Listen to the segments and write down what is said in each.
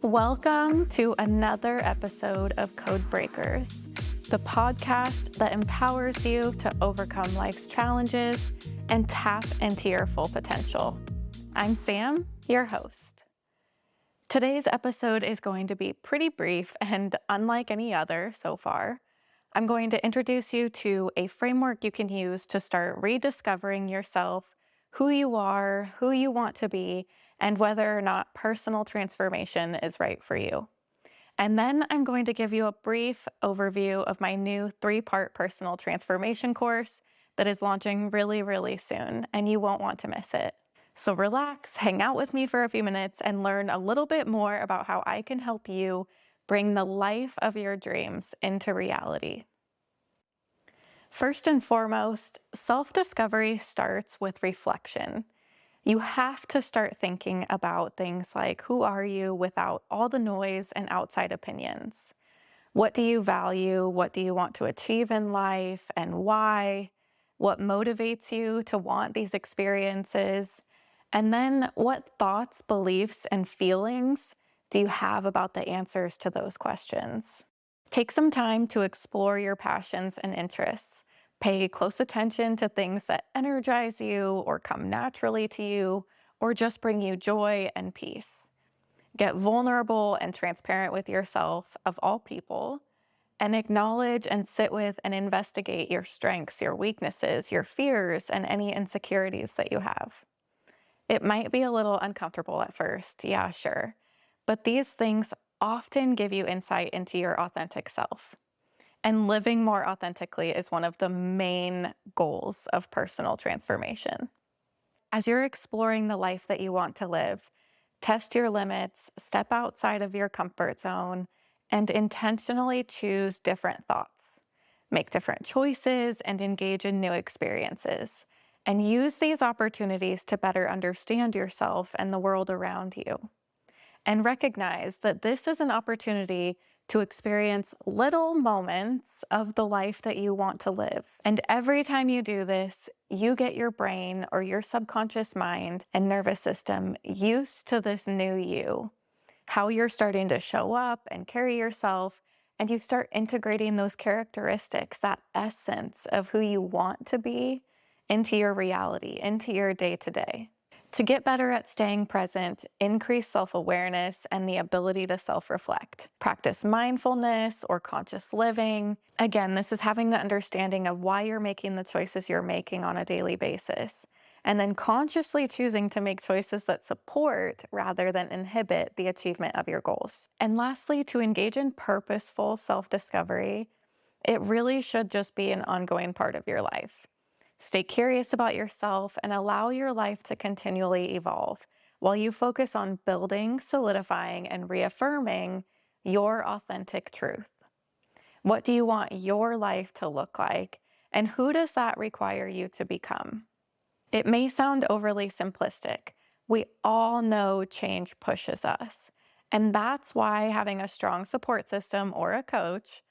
Welcome to another episode of Code Breakers, the podcast that empowers you to overcome life's challenges and tap into your full potential. I'm Sam, your host. Today's episode is going to be pretty brief and unlike any other so far. I'm going to introduce you to a framework you can use to start rediscovering yourself, who you are, who you want to be, and whether or not personal transformation is right for you. And then I'm going to give you a brief overview of my new 3-part personal transformation course that is launching really soon, and you won't want to miss it. So relax, hang out with me for a few minutes, and learn a little bit more about how I can help you bring the life of your dreams into reality. First and foremost, self-discovery starts with reflection. You have to start thinking about things like, who are you without all the noise and outside opinions? What do you value? What do you want to achieve in life and why? What motivates you to want these experiences? And then what thoughts, beliefs, and feelings do you have about the answers to those questions? Take some time to explore your passions and interests. Pay close attention to things that energize you or come naturally to you or just bring you joy and peace. Get vulnerable and transparent with yourself, of all people, and acknowledge and sit with and investigate your strengths, your weaknesses, your fears, and any insecurities that you have. It might be a little uncomfortable at first, yeah, sure, but these things often give you insight into your authentic self. And living more authentically is one of the main goals of personal transformation. As you're exploring the life that you want to live, test your limits, step outside of your comfort zone, and intentionally choose different thoughts. Make different choices and engage in new experiences. And use these opportunities to better understand yourself and the world around you. And recognize that this is an opportunity to experience little moments of the life that you want to live. And every time you do this, you get your brain or your subconscious mind and nervous system used to this new you, how you're starting to show up and carry yourself, and you start integrating those characteristics, that essence of who you want to be, into your reality, into your day-to-day. To get better at staying present, increase self-awareness and the ability to self-reflect. Practice mindfulness or conscious living. Again, this is having the understanding of why you're making the choices you're making on a daily basis, and then consciously choosing to make choices that support rather than inhibit the achievement of your goals. And lastly, to engage in purposeful self-discovery, it really should just be an ongoing part of your life. Stay curious about yourself and allow your life to continually evolve while you focus on building, solidifying, and reaffirming your authentic truth. What do you want your life to look like, and who does that require you to become? It may sound overly simplistic. We all know change pushes us, and that's why having a strong support system or a coach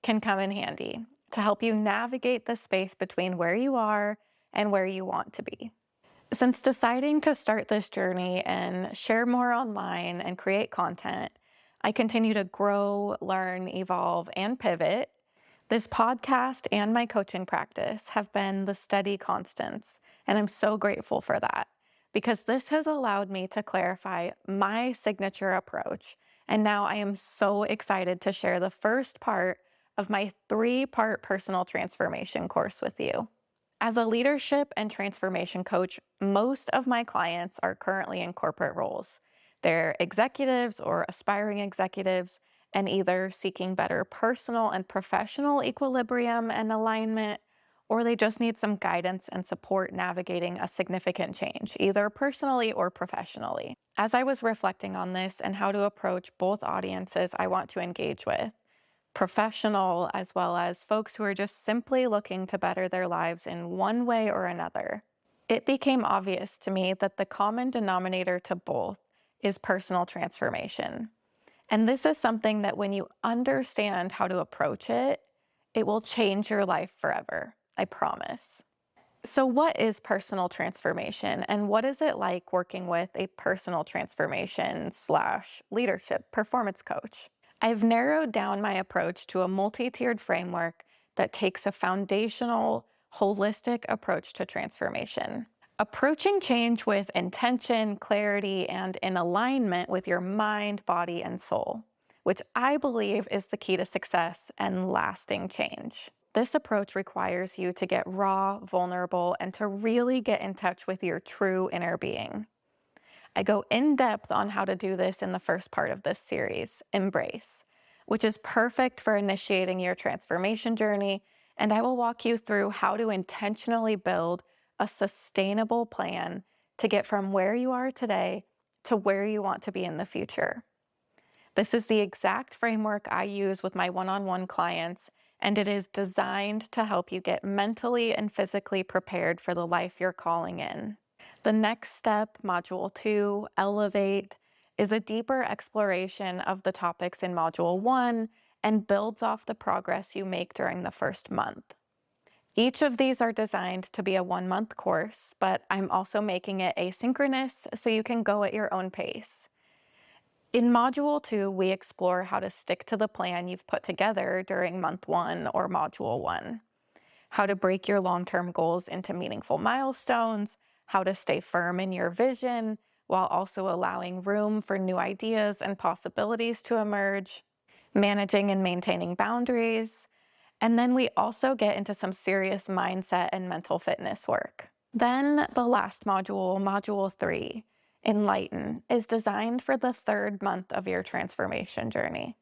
can come in handy to help you navigate the space between where you are and where you want to be. Since deciding to start this journey and share more online and create content, I continue to grow, learn, evolve, and pivot. This podcast and my coaching practice have been the steady constants, and I'm so grateful for that because this has allowed me to clarify my signature approach. And now I am so excited to share the first part of my 3-part personal transformation course with you. As a leadership and transformation coach, most of my clients are currently in corporate roles. They're executives or aspiring executives and either seeking better personal and professional equilibrium and alignment, or they just need some guidance and support navigating a significant change, either personally or professionally. As I was reflecting on this and how to approach both audiences I want to engage with, professional as well as folks who are just simply looking to better their lives in one way or another, it became obvious to me that the common denominator to both is personal transformation. And this is something that when you understand how to approach it, it will change your life forever. I promise. So, what is personal transformation, and what is it like working with a personal transformation slash leadership performance coach? I've narrowed down my approach to a multi-tiered framework that takes a foundational, holistic approach to transformation. Approaching change with intention, clarity, and in alignment with your mind, body, and soul, which I believe is the key to success and lasting change. This approach requires you to get raw, vulnerable, and to really get in touch with your true inner being. I go in depth on how to do this in the first part of this series, Embrace, which is perfect for initiating your transformation journey. And I will walk you through how to intentionally build a sustainable plan to get from where you are today to where you want to be in the future. This is the exact framework I use with my one-on-one clients, and it is designed to help you get mentally and physically prepared for the life you're calling in. The next step, Module 2, Elevate, is a deeper exploration of the topics in Module 1 and builds off the progress you make during the first month. Each of these are designed to be a 1-month course, but I'm also making it asynchronous so you can go at your own pace. In Module 2, we explore how to stick to the plan you've put together during month 1 or Module 1, how to break your long-term goals into meaningful milestones, how to stay firm in your vision while also allowing room for new ideas and possibilities to emerge, managing and maintaining boundaries, and then we also get into some serious mindset and mental fitness work. Then the last module, Module 3, Enlighten, is designed for the 3rd month of your transformation journey.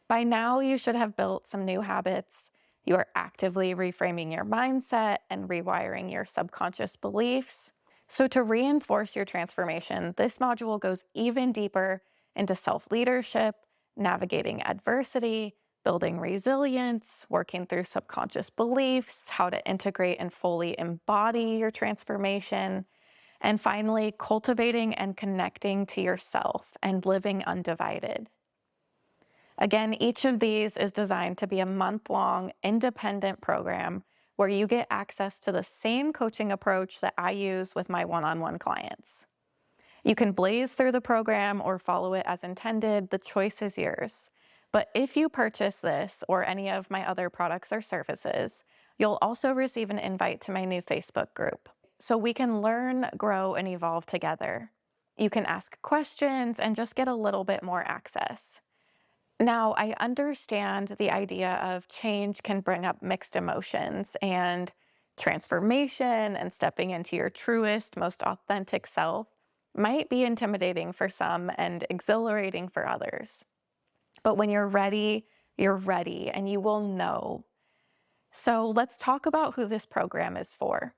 By now, you should have built some new habits. You are actively reframing your mindset and rewiring your subconscious beliefs. So to reinforce your transformation, this module goes even deeper into self-leadership, navigating adversity, building resilience, working through subconscious beliefs, how to integrate and fully embody your transformation, and finally, cultivating and connecting to yourself and living undivided. Again, each of these is designed to be a month-long independent program where you get access to the same coaching approach that I use with my one-on-one clients. You can blaze through the program or follow it as intended. The choice is yours. But if you purchase this or any of my other products or services, you'll also receive an invite to my new Facebook group, so we can learn, grow, and evolve together. You can ask questions and just get a little bit more access. Now, I understand the idea of change can bring up mixed emotions, and transformation and stepping into your truest, most authentic self might be intimidating for some and exhilarating for others. But when you're ready, and you will know. So let's talk about who this program is for.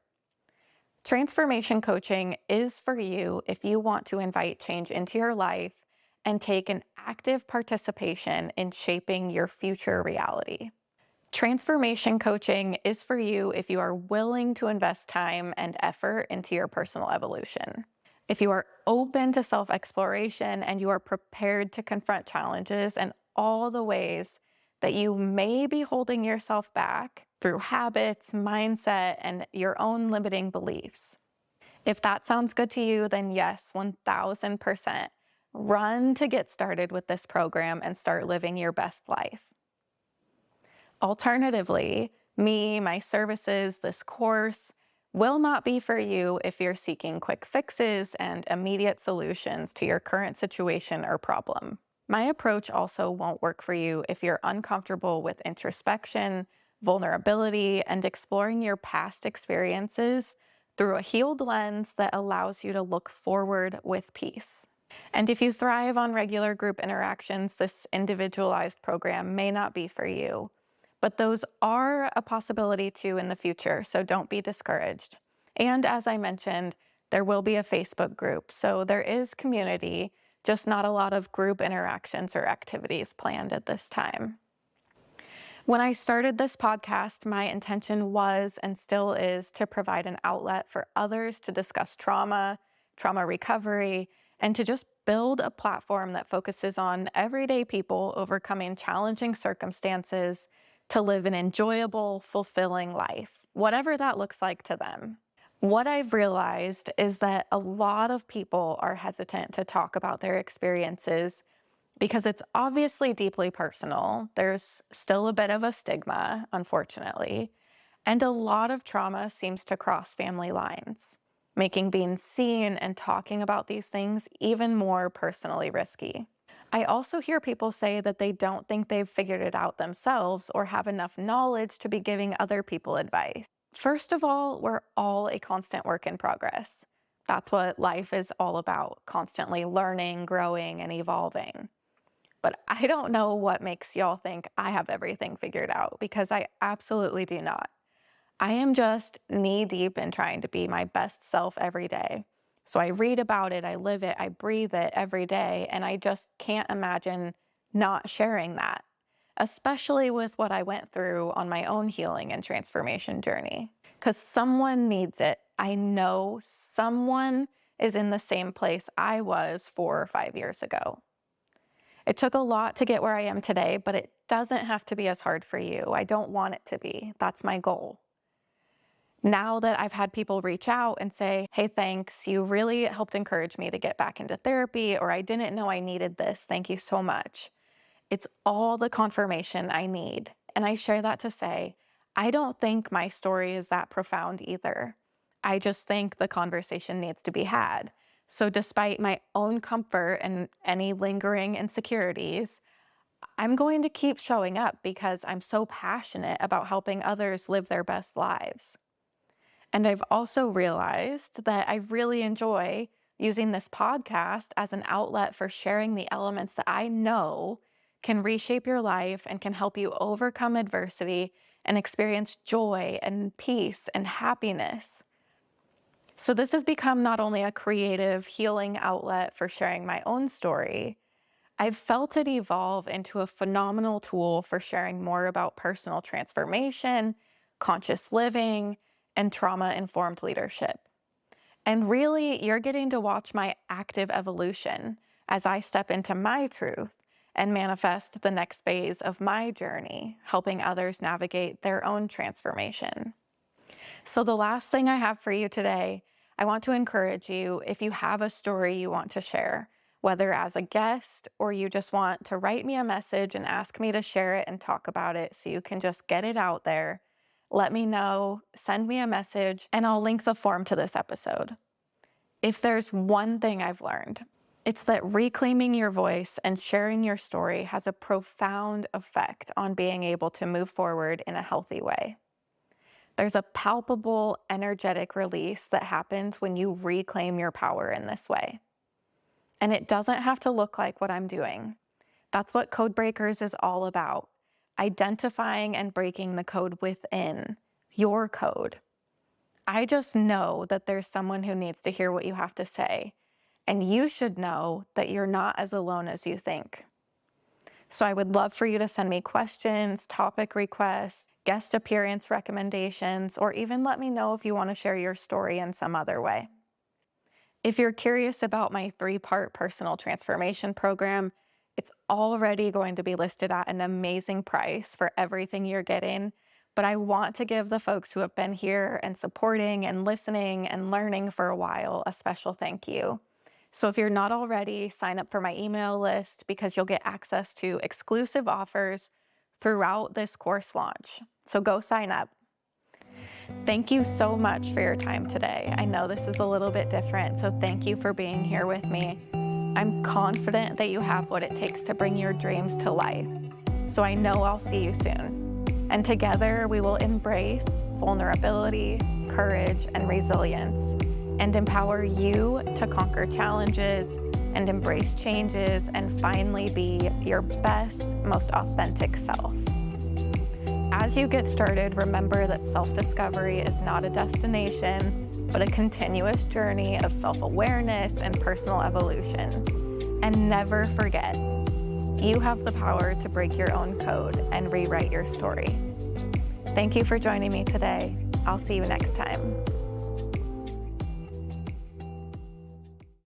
Transformation coaching is for you if you want to invite change into your life and take an active participation in shaping your future reality. Transformation coaching is for you if you are willing to invest time and effort into your personal evolution. If you are open to self-exploration and you are prepared to confront challenges and all the ways that you may be holding yourself back through habits, mindset, and your own limiting beliefs. If that sounds good to you, then yes, 1000%. Run to get started with this program and start living your best life. Alternatively, my services, this course will not be for you if you're seeking quick fixes and immediate solutions to your current situation or problem. My approach also won't work for you if you're uncomfortable with introspection, vulnerability, and exploring your past experiences through a healed lens that allows you to look forward with peace. And if you thrive on regular group interactions, this individualized program may not be for you. But those are a possibility too in the future, so don't be discouraged. And as I mentioned, there will be a Facebook group, so there is community, just not a lot of group interactions or activities planned at this time. When I started this podcast, my intention was and still is to provide an outlet for others to discuss trauma recovery, and to just build a platform that focuses on everyday people overcoming challenging circumstances to live an enjoyable, fulfilling life, whatever that looks like to them. What I've realized is that a lot of people are hesitant to talk about their experiences because it's obviously deeply personal. There's still a bit of a stigma, unfortunately, and a lot of trauma seems to cross family lines, making being seen and talking about these things even more personally risky. I also hear people say that they don't think they've figured it out themselves or have enough knowledge to be giving other people advice. First of all, we're all a constant work in progress. That's what life is all about, constantly learning, growing, and evolving. But I don't know what makes y'all think I have everything figured out, because I absolutely do not. I am just knee deep in trying to be my best self every day. So I read about it, I live it, I breathe it every day, and I just can't imagine not sharing that, especially with what I went through on my own healing and transformation journey. Because someone needs it. I know someone is in the same place I was 4 or 5 years ago. It took a lot to get where I am today, but it doesn't have to be as hard for you. I don't want it to be. That's my goal. Now that I've had people reach out and say, hey, thanks, you really helped encourage me to get back into therapy, or I didn't know I needed this, thank you so much. It's all the confirmation I need. And I share that to say, I don't think my story is that profound either. I just think the conversation needs to be had. So despite my own comfort and any lingering insecurities, I'm going to keep showing up because I'm so passionate about helping others live their best lives. And I've also realized that I really enjoy using this podcast as an outlet for sharing the elements that I know can reshape your life and can help you overcome adversity and experience joy and peace and happiness. So this has become not only a creative healing outlet for sharing my own story, I've felt it evolve into a phenomenal tool for sharing more about personal transformation, conscious living, and trauma-informed leadership. And really, you're getting to watch my active evolution as I step into my truth and manifest the next phase of my journey, helping others navigate their own transformation. So the last thing I have for you today, I want to encourage you, if you have a story you want to share, whether as a guest or you just want to write me a message and ask me to share it and talk about it so you can just get it out there, let me know, send me a message, and I'll link the form to this episode. If there's one thing I've learned, it's that reclaiming your voice and sharing your story has a profound effect on being able to move forward in a healthy way. There's a palpable, energetic release that happens when you reclaim your power in this way. And it doesn't have to look like what I'm doing. That's what Code Breakers is all about. Identifying and breaking the code within, your code. I just know that there's someone who needs to hear what you have to say. And you should know that you're not as alone as you think. So I would love for you to send me questions, topic requests, guest appearance recommendations, or even let me know if you want to share your story in some other way. If you're curious about my 3-part personal transformation program, it's already going to be listed at an amazing price for everything you're getting, but I want to give the folks who have been here and supporting and listening and learning for a while a special thank you. So if you're not already, sign up for my email list because you'll get access to exclusive offers throughout this course launch. So go sign up. Thank you so much for your time today. I know this is a little bit different, so thank you for being here with me. I'm confident that you have what it takes to bring your dreams to life. So I know I'll see you soon. And together we will embrace vulnerability, courage, and resilience, and empower you to conquer challenges and embrace changes and finally be your best, most authentic self. As you get started, remember that self-discovery is not a destination, but a continuous journey of self-awareness and personal evolution. And never forget, you have the power to break your own code and rewrite your story. Thank you for joining me today. I'll see you next time.